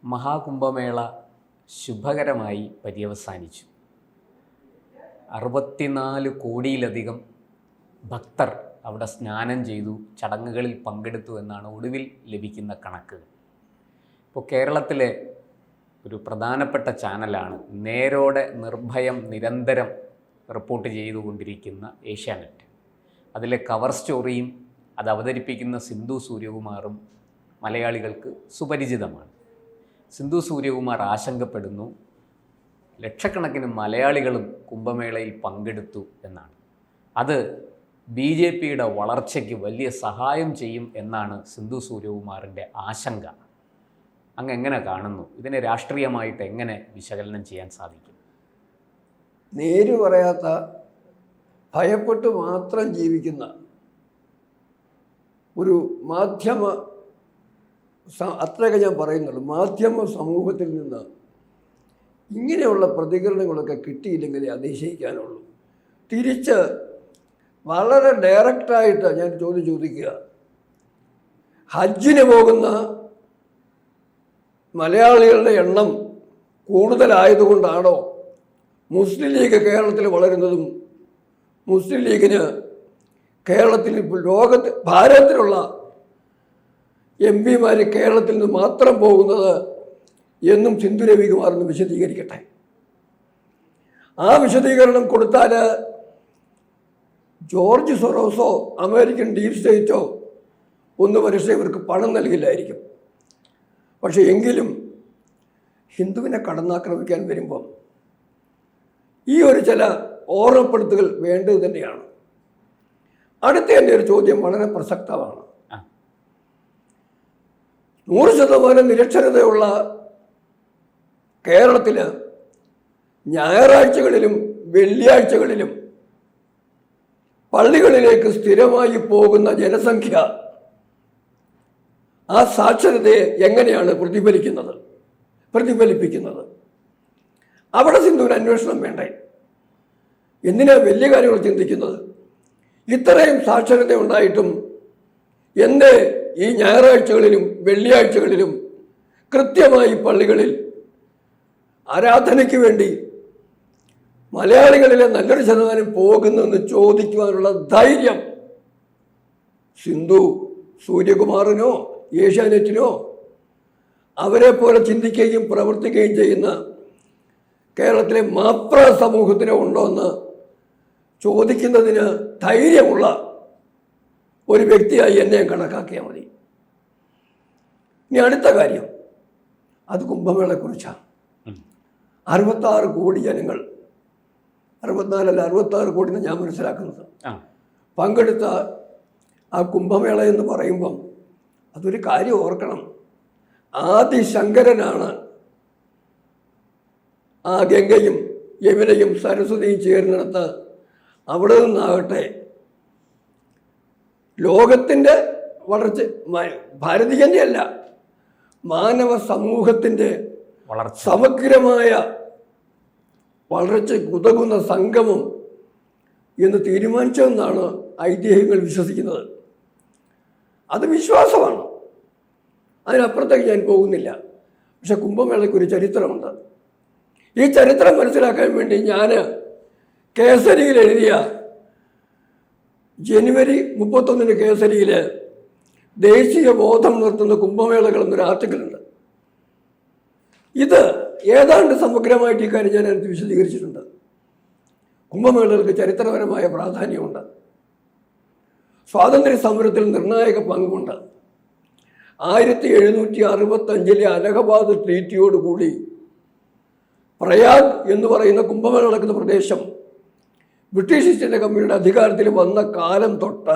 മഹാകുംഭമേള ശുഭകരമായി പര്യവസാനിച്ചു. 64 കോടിയിലധികം ഭക്തർ അവിടെ സ്നാനം ചെയ്തു, ചടങ്ങുകളിൽ പങ്കെടുത്തു എന്നാണ് ഒടുവിൽ ലഭിക്കുന്ന കണക്കുകൾ. ഇപ്പോൾ കേരളത്തിലെ ഒരു പ്രധാനപ്പെട്ട ചാനലാണ് നേരോടെ നിർഭയം നിരന്തരം റിപ്പോർട്ട് ചെയ്തുകൊണ്ടിരിക്കുന്ന ഏഷ്യാനെറ്റ്. അതിലെ കവർ സ്റ്റോറിയും അത് അവതരിപ്പിക്കുന്ന സിന്ധു സൂര്യകുമാറും മലയാളികൾക്ക് സുപരിചിതമാണ്. സിന്ധു സൂര്യകുമാർ ആശങ്കപ്പെടുന്നു, ലക്ഷക്കണക്കിന് മലയാളികളും കുംഭമേളയിൽ പങ്കെടുത്തു എന്നാണ്. അത് BJPയുടെ വളർച്ചയ്ക്ക് വലിയ സഹായം ചെയ്യും എന്നാണ് സിന്ധു സൂര്യകുമാറിൻ്റെ ആശങ്ക. അങ്ങ് എങ്ങനെ കാണുന്നു? ഇതിനെ രാഷ്ട്രീയമായിട്ട് എങ്ങനെ വിശകലനം ചെയ്യാൻ സാധിക്കും? നേര് പറയാത്ത, ഭയപ്പെട്ട് മാത്രം ജീവിക്കുന്ന ഒരു മാധ്യമ, അത്രയൊക്കെ ഞാൻ പറയുന്നുള്ളൂ, മാധ്യമ സമൂഹത്തിൽ നിന്ന് ഇങ്ങനെയുള്ള പ്രതികരണങ്ങളൊക്കെ കിട്ടിയില്ലെങ്കിലേ അതിശയിക്കാനുള്ളൂ. തിരിച്ച് വളരെ ഡയറക്റ്റായിട്ട് ഞാൻ ചോദ്യം ചോദിക്കുക, ഹജ്ജിന് പോകുന്ന മലയാളികളുടെ എണ്ണം കൂടുതലായതുകൊണ്ടാണോ മുസ്ലിം ലീഗ് കേരളത്തിൽ വളരുന്നതും മുസ്ലിം ലീഗിന് കേരളത്തിൽ ഭാരതത്തിലുള്ള MP കേരളത്തിൽ നിന്ന് മാത്രം പോകുന്നത് എന്നും സിന്ധു രവികുമാറിന് വിശദീകരിക്കട്ടെ. ആ വിശദീകരണം കൊടുത്താൽ ജോർജ് സൊറോസോ അമേരിക്കൻ ഡീപ് സ്റ്റേറ്റോ പക്ഷേ ഇവർക്ക് പണം നൽകില്ലായിരിക്കും. പക്ഷേ എങ്കിലും ഹിന്ദുവിനെ കടന്നാക്രമിക്കാൻ വരുമ്പം ഈ ഒരു ചില ഓർമ്മപ്പെടുത്തുകൾ വേണ്ടത് തന്നെയാണ്. അടുത്ത എൻ്റെ ഒരു ചോദ്യം വളരെ പ്രസക്തമാണ്. 100% നിരക്ഷരതയുള്ള കേരളത്തിൽ ഞായറാഴ്ചകളിലും വെള്ളിയാഴ്ചകളിലും പള്ളികളിലേക്ക് സ്ഥിരമായി പോകുന്ന ജനസംഖ്യ ആ സാക്ഷരതയെ എങ്ങനെയാണ് പ്രതിഫലിപ്പിക്കുന്നത്? അവിടെ സിന്ധുവിന് അന്വേഷണം വേണ്ടേ? എന്തിനാ വലിയ കാര്യങ്ങൾ ചിന്തിക്കുന്നത്? ഇത്രയും സാക്ഷരത ഉണ്ടായിട്ടും എന്തേ ഈ ഞായറാഴ്ചകളിലും വെള്ളിയാഴ്ചകളിലും കൃത്യമായി പള്ളികളിൽ ആരാധനയ്ക്ക് വേണ്ടി മലയാളികളിലെ നല്ലൊരു ശതമാനം പോകുന്നെന്ന് ചോദിക്കുവാനുള്ള ധൈര്യം സിന്ധു സൂര്യകുമാറിനോ ഏഷ്യാനെറ്റിനോ അവരെ പോലെ ചിന്തിക്കുകയും പ്രവർത്തിക്കുകയും ചെയ്യുന്ന കേരളത്തിലെ മാപ്ര സമൂഹത്തിനോ ഉണ്ടോ എന്ന് ചോദിക്കുന്നതിന് ധൈര്യമുള്ള ഒരു വ്യക്തിയായി എന്നെ കണക്കാക്കിയാൽ മതി. ഇനി അടുത്ത കാര്യം, അത് കുംഭമേളയെക്കുറിച്ചാണ്. 66 കോടി ജനങ്ങൾ, 64 അല്ല 66 കോടി എന്ന് ഞാൻ മനസ്സിലാക്കുന്നത്, പങ്കെടുത്ത ആ കുംഭമേള എന്ന് പറയുമ്പം അതൊരു കാര്യം ഓർക്കണം. ആദിശങ്കരനാണ് ആ ഗംഗയും യമുനയും സരസ്വതിയും ചേർന്നിടത്ത് അവിടെ നിന്നാകട്ടെ ലോകത്തിൻ്റെ വളർച്ച, ഭാരതീയൻ്റെ അല്ല, മാനവ സമൂഹത്തിൻ്റെ സമഗ്രമായ വളർച്ച ഉതകുന്ന സംഗമം എന്ന് തീരുമാനിച്ചതെന്നാണ് ഐതിഹ്യങ്ങൾ വിശ്വസിക്കുന്നത്. അത് വിശ്വാസമാണ്, അതിനപ്പുറത്തേക്ക് ഞാൻ പോകുന്നില്ല. പക്ഷെ കുംഭമേളയ്ക്കൊരു ചരിത്രമുണ്ട്. ഈ ചരിത്രം മനസ്സിലാക്കാൻ വേണ്ടി ഞാൻ കേസരിയിൽ എഴുതിയ ജനുവരി 31 കേസരിയിൽ ദേശീയ ബോധം നിർത്തുന്ന കുംഭമേളകൾ എന്നൊരു ആർട്ടിക്കിളുണ്ട്. ഇത് ഏതാണ്ട് സമഗ്രമായിട്ട് ഈ കാര്യം ഞാൻ അതിനകത്ത് വിശദീകരിച്ചിട്ടുണ്ട്. കുംഭമേളകൾക്ക് ചരിത്രപരമായ പ്രാധാന്യമുണ്ട്, സ്വാതന്ത്ര്യ സമരത്തിൽ നിർണായക പങ്കുണ്ട്. 1765 അലഹബാദ് ട്രീറ്റിയോടുകൂടി പ്രയാഗ് എന്ന് പറയുന്ന കുംഭമേള നടക്കുന്ന പ്രദേശം ബ്രിട്ടീഷ് ഈസ്റ്റ് ഇന്ത്യ കമ്പനിയുടെ അധികാരത്തിൽ വന്ന കാലം തൊട്ട്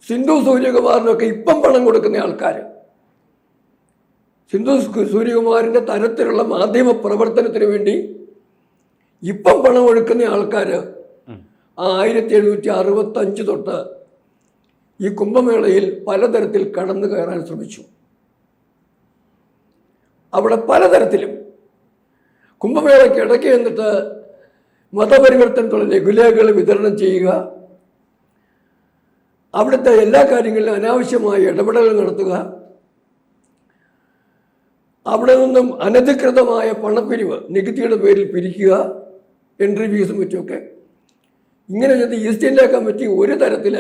സിന്ധു സൂര്യകുമാറിനൊക്കെ ഇപ്പം പണം കൊടുക്കുന്ന ആൾക്കാർ, സിന്ധു സൂര്യകുമാറിൻ്റെ തരത്തിലുള്ള മാധ്യമ പ്രവർത്തനത്തിന് വേണ്ടി ഇപ്പം പണം ഒഴുക്കുന്ന ആൾക്കാർ 1765 തൊട്ട് ഈ കുംഭമേളയിൽ പലതരത്തിൽ കടന്നു കയറാൻ ശ്രമിച്ചു. അവിടെ പലതരത്തിലും കുംഭമേളയ്ക്ക് ഇടയ്ക്ക് എന്നിട്ട് മതപരിവർത്തനത്തിലുള്ള ലഘുലേഖകൾ വിതരണം ചെയ്യുക, അവിടുത്തെ എല്ലാ കാര്യങ്ങളിലും അനാവശ്യമായ ഇടപെടലുകൾ നടത്തുക, അവിടെ നിന്നും അനധികൃതമായ പണപ്പിരിവ് നികുതിയുടെ പേരിൽ പിരിക്കുക, എൻട്രി ഫീസും മറ്റുമൊക്കെ. ഇങ്ങനെ ചെയ്ത് ഈസ്റ്റ് ഇന്ത്യ കമ്മിറ്റി ഒരു തരത്തിൽ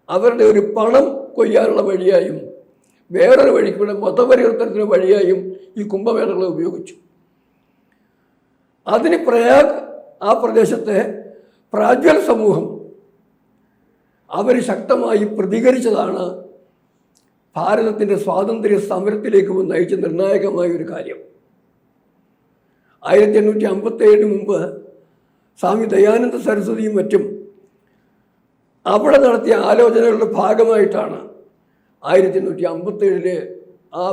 അവരുടെ ഒരു പണം കൊയ്യാനുള്ള വഴിയായും വേറൊരു വഴിക്കൂടെ മതപരിവർത്തനത്തിന് വഴിയായും ഈ കുംഭമേളകളെ ഉപയോഗിച്ചു. അതിന് പ്രയാഗ് ആ പ്രദേശത്തെ പ്രാജ്വൽ സമൂഹം അവർ ശക്തമായി പ്രതികരിച്ചതാണ് ഭാരതത്തിൻ്റെ സ്വാതന്ത്ര്യ സമരത്തിലേക്ക് നയിച്ച നിർണായകമായ ഒരു കാര്യം. 1857 മുമ്പ് സ്വാമി ദയാനന്ദ സരസ്വതിയും മറ്റും അവിടെ നടത്തിയ ആലോചനകളുടെ ഭാഗമായിട്ടാണ് 1857 ആ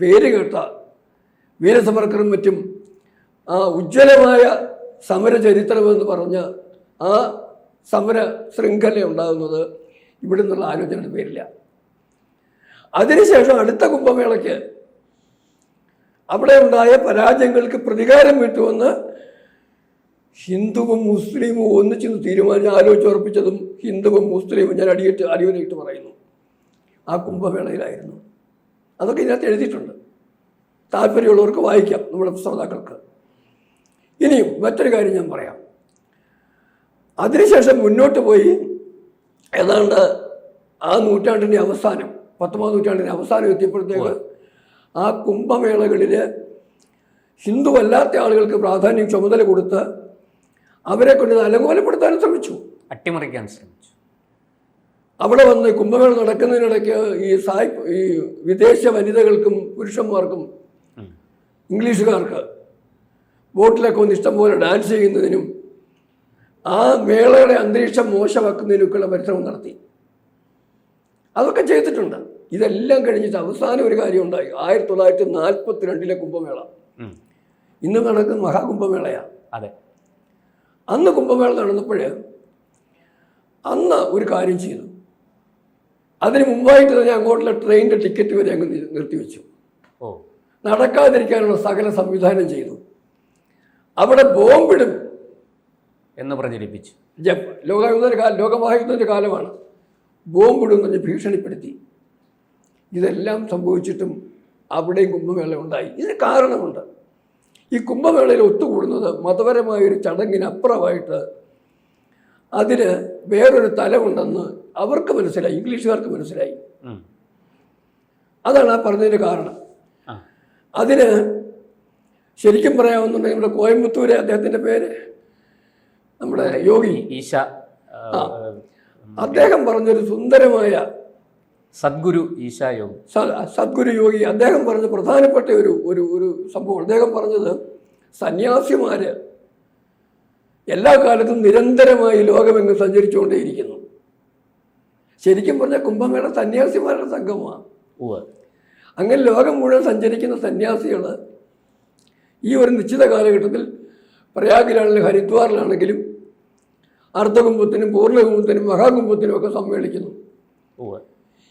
പേര് കേട്ട വീരസവർക്കറും മറ്റും ആ ഉജ്ജ്വലമായ സമര ചരിത്രമെന്ന് പറഞ്ഞ ആ സമര ശൃംഖല ഉണ്ടാകുന്നത് ഇവിടെ നിന്നുള്ള ആലോചനയുടെ പേരില്ല. അതിനുശേഷം അടുത്ത കുംഭമേളയ്ക്ക് അവിടെ ഉണ്ടായ പരാജയങ്ങൾക്ക് പ്രതികാരം വീട്ടുമെന്ന് ഹിന്ദുവും മുസ്ലിമും ഒന്നിച്ചെന്ന് തീരുമാനിച്ച് ആലോചിച്ചുറപ്പിച്ചതും ഹിന്ദുവും മുസ്ലിമും ഞാൻ അടിവരയിട്ട് പറയുന്നു ആ കുംഭമേളയിലായിരുന്നു. അതൊക്കെ ഇതിനകത്ത് എഴുതിയിട്ടുണ്ട്, താല്പര്യമുള്ളവർക്ക് വായിക്കാം നമ്മുടെ ശ്രോതാക്കൾക്ക്. ഇനിയും മറ്റൊരു കാര്യം ഞാൻ പറയാം. അതിനുശേഷം മുന്നോട്ട് പോയി ഏതാണ്ട് ആ നൂറ്റാണ്ടിൻ്റെ അവസാനം 19ാം നൂറ്റാണ്ടിൻ്റെ അവസാനം എത്തിയപ്പോഴത്തേക്ക് ആ കുംഭമേളകളിൽ ഹിന്ദുവല്ലാത്ത ആളുകൾക്ക് പ്രാധാന്യം ചുമതല കൊടുത്ത് അവരെ കൊണ്ട് അലങ്കോലപ്പെടുത്താനും ശ്രമിച്ചു, അട്ടിമറിക്കാൻ ശ്രമിച്ചു. അവിടെ വന്ന് കുംഭമേള നടക്കുന്നതിനിടയ്ക്ക് ഈ വിദേശ വനിതകൾക്കും പുരുഷന്മാർക്കും ഇംഗ്ലീഷുകാർക്ക് ബോട്ടിലൊക്കെ ഒന്ന് ഇഷ്ടംപോലെ ഡാൻസ് ചെയ്യുന്നതിനും ആ മേളയുടെ അന്തരീക്ഷം മോശമാക്കുന്നതിനൊക്കെയുള്ള പരിശ്രമം നടത്തി. അതൊക്കെ ചെയ്തിട്ടുണ്ട്. ഇതെല്ലാം കഴിഞ്ഞിട്ട് അവസാനം ഒരു കാര്യം ഉണ്ടായി. 1942 കുംഭമേള, ഇന്ന് നടക്കുന്ന മഹാകുംഭമേളയാണ്. അതെ, അന്ന് കുംഭമേള നടന്നപ്പോൾ അന്ന് ഒരു കാര്യം ചെയ്തു. അതിന് മുമ്പായിട്ട് തന്നെ അങ്ങോട്ടുള്ള ട്രെയിനിൻ്റെ ടിക്കറ്റ് വരെ അങ്ങ് നിർത്തിവെച്ചു. നടക്കാതിരിക്കാനുള്ള സകല സംവിധാനം ചെയ്തു. അവിടെ ബോംബിടും എന്ന് പ്രചരിപ്പിച്ചു. ലോകമഹായുദ്ധത്തിൻ്റെ കാലമാണ്. ബോംബിടും എന്ന് ഭീഷണിപ്പെടുത്തി. ഇതെല്ലാം സംഭവിച്ചിട്ടും അവിടെയും കുംഭമേള ഉണ്ടായി. ഇതിന് കാരണമുണ്ട്. ഈ കുംഭമേളയിൽ ഒത്തുകൂടുന്നത് മതപരമായൊരു ചടങ്ങിനപ്പുറമായിട്ട് അതിന് വേറൊരു തലമുണ്ടെന്ന് അവർക്ക് മനസ്സിലായി, ഇംഗ്ലീഷുകാർക്ക് മനസ്സിലായി. അതാണ് ആ പറഞ്ഞതിൻ്റെ കാരണം. അതിന് ശരിക്കും പറയാവുന്നുണ്ടെങ്കിൽ നമ്മുടെ കോയമ്പത്തൂരെ അദ്ദേഹത്തിൻ്റെ പേര് നമ്മുടെ യോഗി ഈശ, അദ്ദേഹം പറഞ്ഞൊരു സുന്ദരമായ സദ്ഗുരു ഈശ യോഗി, സദ്ഗുരു യോഗി അദ്ദേഹം പറഞ്ഞ പ്രധാനപ്പെട്ട ഒരു സംഭവം. അദ്ദേഹം പറഞ്ഞത് സന്യാസിമാര് എല്ലാ കാലത്തും നിരന്തരമായി ലോകമെങ്ങും സഞ്ചരിച്ചുകൊണ്ടേയിരിക്കുന്നു. ശരിക്കും പറഞ്ഞാൽ കുംഭമേള സന്യാസിമാരുടെ സംഘമാണ്. അങ്ങനെ ലോകം മുഴുവൻ സഞ്ചരിക്കുന്ന സന്യാസികൾ ഈ ഒരു നിശ്ചിത കാലഘട്ടത്തിൽ പ്രയാഗിലാണെങ്കിലും ഹരിദ്വാറിലാണെങ്കിലും അർദ്ധകുംഭത്തിനും പൂർണ്ണകുംഭത്തിനും മഹാകുംഭത്തിനും ഒക്കെ സമ്മേളിക്കുന്നു.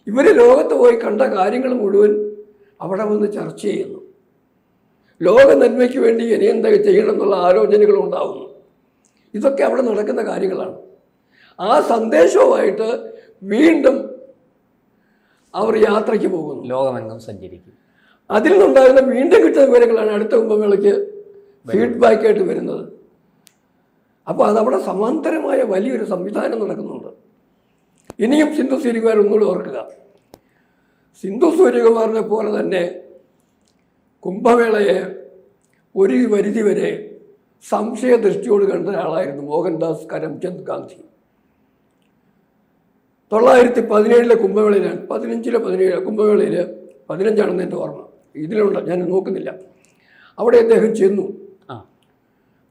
ഇവർ ലോകത്ത് പോയി കണ്ട കാര്യങ്ങൾ മുഴുവൻ അവിടെ വന്ന് ചർച്ച ചെയ്യുന്നു. ലോക നന്മയ്ക്ക് വേണ്ടി ഇനി എന്തൊക്കെ ചെയ്യണം എന്നുള്ള ആലോചനകൾ ഉണ്ടാവുന്നു. ഇതൊക്കെ അവിടെ നടക്കുന്ന കാര്യങ്ങളാണ്. ആ സന്ദേശവുമായിട്ട് വീണ്ടും അവർ യാത്രയ്ക്ക് പോകുന്നു, ലോകമെങ്ങും സഞ്ചരിക്കും. അതിൽ നിന്നുണ്ടാകുന്ന വീണ്ടും കിട്ടുന്ന വിവരങ്ങളാണ് അടുത്ത കുംഭമേളയ്ക്ക് ഫീഡ്ബാക്കായിട്ട് വരുന്നത്. അപ്പോൾ അതവിടെ സമാന്തരമായ വലിയൊരു സംവിധാനം നടക്കുന്നുണ്ട്. ഇനിയും സിന്ധു സൂര്യകുമാർ ഒന്നുകൂടി ഓർക്കുക. സിന്ധു സൂര്യകുമാറിനെ പോലെ തന്നെ കുംഭമേളയെ ഒരു പരിധിവരെ സംശയദൃഷ്ടിയോട് കണ്ട ഒരാളായിരുന്നു മോഹൻദാസ് കരംചന്ദ് ഗാന്ധി. 1917 കുംഭമേളയിലാണ്, 15 കുംഭമേളയിൽ 15ആണെന്ന് എൻ്റെ ഓർമ്മ, ഇതിലുള്ള ഞാൻ നോക്കുന്നില്ല. അവിടെ അദ്ദേഹം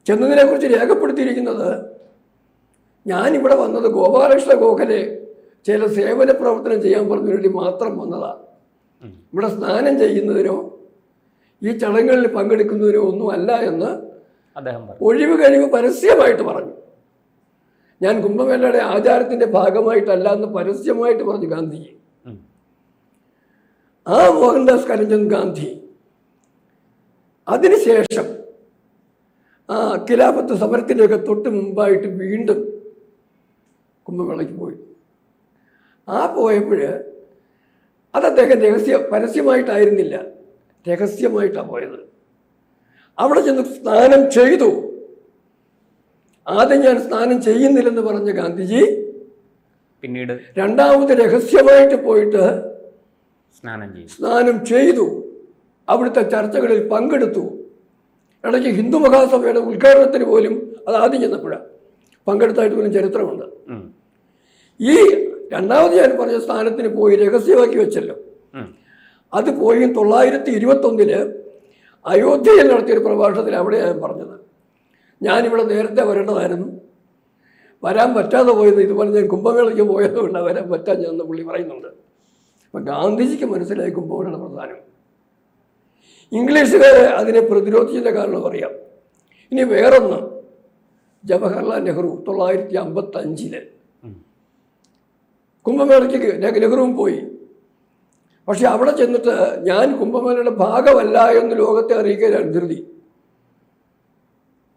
ചെന്നതിനെക്കുറിച്ച് രേഖപ്പെടുത്തിയിരിക്കുന്നത്, ഞാനിവിടെ വന്നത് ഗോപാലകൃഷ്ണ ഗോഖലെ ചില സേവന പ്രവർത്തനം ചെയ്യാൻ പറഞ്ഞതിന് വേണ്ടി മാത്രം വന്നതാണ്. ഇവിടെ സ്നാനം ചെയ്യുന്നതിനോ ഈ ചടങ്ങുകളിൽ പങ്കെടുക്കുന്നതിനോ ഒന്നുമല്ല എന്ന് അദ്ദേഹം ഒഴിവ് കഴിവ് പരസ്യമായിട്ട് പറഞ്ഞു. ഞാൻ കുംഭമേളയുടെ ആചാരത്തിൻ്റെ ഭാഗമായിട്ടല്ല എന്ന് പരസ്യമായിട്ട് പറഞ്ഞു ഗാന്ധിജി. ആ മോഹൻദാസ് കരംചന്ദ് ഗാന്ധി അതിനുശേഷം ആ ഖിലാഫത്ത് സമരത്തിൻ്റെയൊക്കെ തൊട്ട് മുമ്പായിട്ട് വീണ്ടും കുംഭമേളയ്ക്ക് പോയി. ആ പോയപ്പോൾ അത് അദ്ദേഹം പരസ്യമായിട്ടായിരുന്നില്ല, രഹസ്യമായിട്ടാണ് പോയത്. അവിടെ ചെന്ന് സ്നാനം ചെയ്തു. ആദ്യം ഞാൻ സ്നാനം ചെയ്യുന്നില്ലെന്ന് പറഞ്ഞ ഗാന്ധിജി പിന്നീട് രണ്ടാമത് രഹസ്യമായിട്ട് പോയിട്ട് സ്നാനം ചെയ്തു. അവിടുത്തെ ചർച്ചകളിൽ പങ്കെടുത്തു. ഇടയ്ക്ക് ഹിന്ദു മഹാസഭയുടെ ഉദ്ഘാടനത്തിന് പോലും അത് ആദ്യം ചെന്നപ്പോഴാണ് പങ്കെടുത്തായിട്ട് പോലും ചരിത്രമുണ്ട്. ഈ രണ്ടാമത് ഞാൻ പറഞ്ഞ സ്ഥാനത്തിന് പോയി രഹസ്യമാക്കി വെച്ചല്ലോ. അത് പോയി 921 അയോധ്യയിൽ നടത്തിയൊരു പ്രഭാഷണത്തിൽ അവിടെ ഞാൻ പറഞ്ഞത്, ഞാനിവിടെ നേരത്തെ വരേണ്ടതായിരുന്നു, വരാൻ പറ്റാതെ പോയത് ഇതുപോലെ ഞാൻ കുംഭമേളയ്ക്ക് പോയതുകൊണ്ട് വരാൻ പറ്റാഞ്ഞെന്ന് പുള്ളി പറയുന്നുണ്ട്. അപ്പം ഗാന്ധിജിക്ക് മനസ്സിലായി കുംഭമേള പ്രധാനം. ഇംഗ്ലീഷുകാർ അതിനെ പ്രതിരോധിച്ചതിൻ്റെ കാരണം അറിയാം. ഇനി വേറൊന്ന്, ജവഹർലാൽ നെഹ്റു 1955 കുംഭമേളയ്ക്ക് നെഹ്റുവും പോയി. പക്ഷെ അവിടെ ചെന്നിട്ട് ഞാൻ കുംഭമേളയുടെ ഭാഗമല്ല എന്ന് ലോകത്തെ അറിയിക്കാൻ ധൃതി.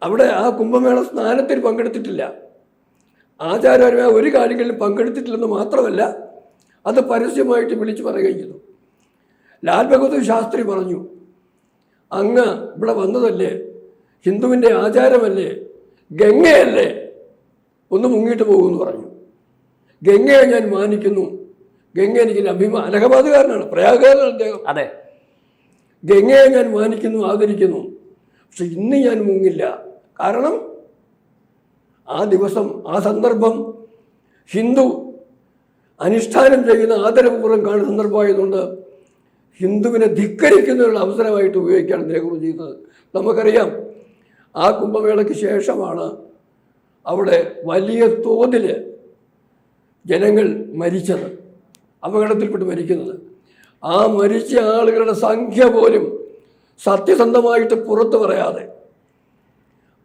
അവിടെ ആ കുംഭമേള സ്നാനത്തിൽ പങ്കെടുത്തിട്ടില്ല, ആചാരപരമായ ഒരു കാര്യങ്ങളിലും പങ്കെടുത്തിട്ടില്ലെന്ന് മാത്രമല്ല, അത് പരസ്യമായിട്ട് വിളിച്ചു പറയുകയും ചെയ്തു. ലാൽ ബഹദൂർ ശാസ്ത്രി പറഞ്ഞു, അങ്ങ് ഇവിടെ വന്നതല്ലേ, ഹിന്ദുവിൻ്റെ ആചാരമല്ലേ, ഗംഗയല്ലേ, ഒന്ന് മുങ്ങിയിട്ട് പോകുമെന്ന് പറഞ്ഞു. ഗംഗയെ ഞാൻ മാനിക്കുന്നു, ഗംഗ എനിക്ക് അലഹബാദുകാരനാണ്, പ്രയാഗുകാരനാണ് അദ്ദേഹം. അതെ, ഗംഗയെ ഞാൻ മാനിക്കുന്നു, ആദരിക്കുന്നു. പക്ഷെ ഇന്ന് ഞാൻ മുങ്ങില്ല. കാരണം ആ ദിവസം, ആ സന്ദർഭം ഹിന്ദു അനുഷ്ഠാനം ചെയ്യുന്ന ആദരപൂർവ്വം കാണുന്ന സന്ദർഭമായതുകൊണ്ട് ഹിന്ദുവിനെ ധിക്കരിക്കുന്നതിനുള്ള അവസരമായിട്ട് ഉപയോഗിക്കുകയാണ് നെഹ്റു ചെയ്തത്. നമുക്കറിയാം, ആ കുംഭമേളയ്ക്ക് ശേഷമാണ് അവിടെ വലിയ തോതിൽ ജനങ്ങൾ മരിച്ചത്, അപകടത്തിൽപ്പെട്ട് മരിക്കുന്നത്. ആ മരിച്ച ആളുകളുടെ സംഖ്യ പോലും സത്യസന്ധമായിട്ട് പുറത്തു പറയാതെ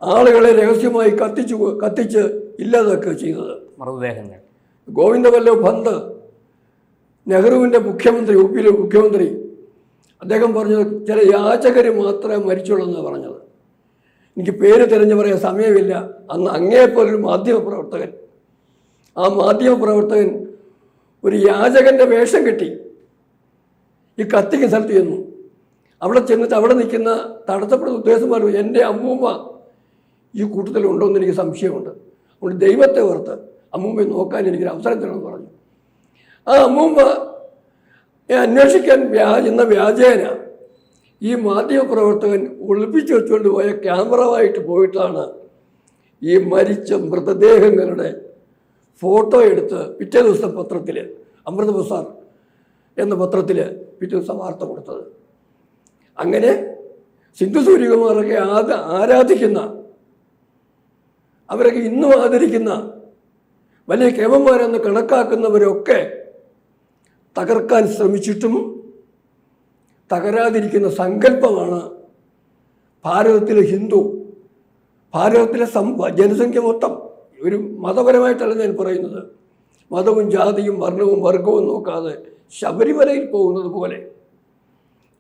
ആളുകളെ രഹസ്യമായി കത്തിച്ച് ഇല്ലാതൊക്കെ ചെയ്തത്. മൃതദേഹങ്ങൾ ഗോവിന്ദവല്ലഭ് പന്ത്, നെഹ്റുവിൻ്റെ മുഖ്യമന്ത്രി, യു പിയിലെ മുഖ്യമന്ത്രി, അദ്ദേഹം പറഞ്ഞത് ചില യാചകർ മാത്രമേ മരിച്ചുള്ളൂ എന്നാണ് പറഞ്ഞത്. എനിക്ക് പേര് തിരഞ്ഞു പറയാൻ സമയമില്ല. അന്ന് അങ്ങേപ്പോലൊരു മാധ്യമപ്രവർത്തകൻ, ആ മാധ്യമപ്രവർത്തകൻ ഒരു യാചകൻ്റെ വേഷം കെട്ടി ഈ കത്തിക്ക് സ്ഥലത്ത് ചെന്നു. അവിടെ ചെന്നിട്ട് അവിടെ നിൽക്കുന്ന തടസ്സപ്പെടുന്ന ഉദ്യോഗസ്ഥന്മാർ, എൻ്റെ അമ്മൂമ്മ ഈ കൂട്ടത്തിലുണ്ടോ എന്ന് എനിക്ക് സംശയമുണ്ട്, അതുകൊണ്ട് ദൈവത്തെ ഓർത്ത് അമ്മൂമ്മയെ നോക്കാൻ എനിക്കൊരു അവസരം തരണമെന്ന് പറഞ്ഞു. ആ അമ്മൂമ്മ അന്വേഷിക്കാൻ എന്ന വ്യാജേന ഈ മാധ്യമപ്രവർത്തകൻ ഒളിപ്പിച്ചു വെച്ചുകൊണ്ട് പോയ ക്യാമറമായിട്ട് പോയിട്ടാണ് ഈ മരിച്ച മൃതദേഹങ്ങളുടെ ഫോട്ടോ എടുത്ത് പിറ്റേ ദിവസം പത്രത്തിൽ, അമൃത് ബസാർ എന്ന പത്രത്തിൽ പിറ്റേ ദിവസം വാർത്ത കൊടുത്തത്. അങ്ങനെ സിന്ധു സൂര്യകുമാറൊക്കെ ആരാധിക്കുന്ന, അവരൊക്കെ ഇന്നും ആദരിക്കുന്ന വലിയ കേമന്മാരെന്ന് കണക്കാക്കുന്നവരൊക്കെ തകർക്കാൻ ശ്രമിച്ചിട്ടും തകരാതിരിക്കുന്ന സങ്കല്പമാണ് ഭാരതത്തിലെ ഹിന്ദു, ഭാരതത്തിലെ ജനസംഖ്യ മൊത്തം. ഒരു മതപരമായിട്ടല്ല ഞാൻ പറയുന്നത്, മതവും ജാതിയും വർണ്ണവും വർഗവും നോക്കാതെ ശബരിമലയിൽ പോകുന്നത് പോലെ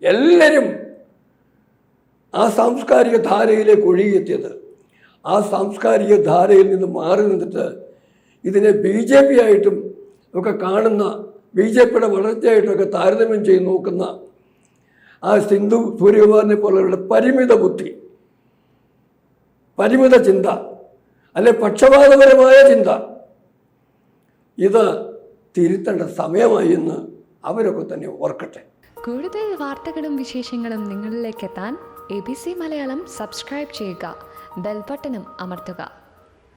എല്ലാവരും ആ സാംസ്കാരിക ധാരയിലേക്ക് ഒഴുകിയെത്തിയത്. ആ സാംസ്കാരിക ധാരയിൽ നിന്ന് മാറി നിന്നിട്ട് ഇതിനെ BJP ആയിട്ടും ഒക്കെ കാണുന്ന, BJPയുടെ വളർച്ചയായിട്ടൊക്കെ താരതമ്യം ചെയ്ത് നോക്കുന്ന ആ സിന്ധു സൂര്യകുമാറിനെ പോലെയുള്ള പരിമിത ബുദ്ധി, പരിമിത ചിന്ത, അല്ലെ പക്ഷപാതപരമായ ചിന്ത, ഇത് തിരുത്തേണ്ട സമയമായി എന്ന് അവരൊക്കെ തന്നെ ഓർക്കട്ടെ. കൂടുതൽ വാർത്തകളും വിശേഷങ്ങളും നിങ്ങളിലേക്ക് എത്താൻ ABC മലയാളം സബ്സ്ക്രൈബ് ചെയ്യുക, ബെൽ ബട്ടണും അമർത്തുക.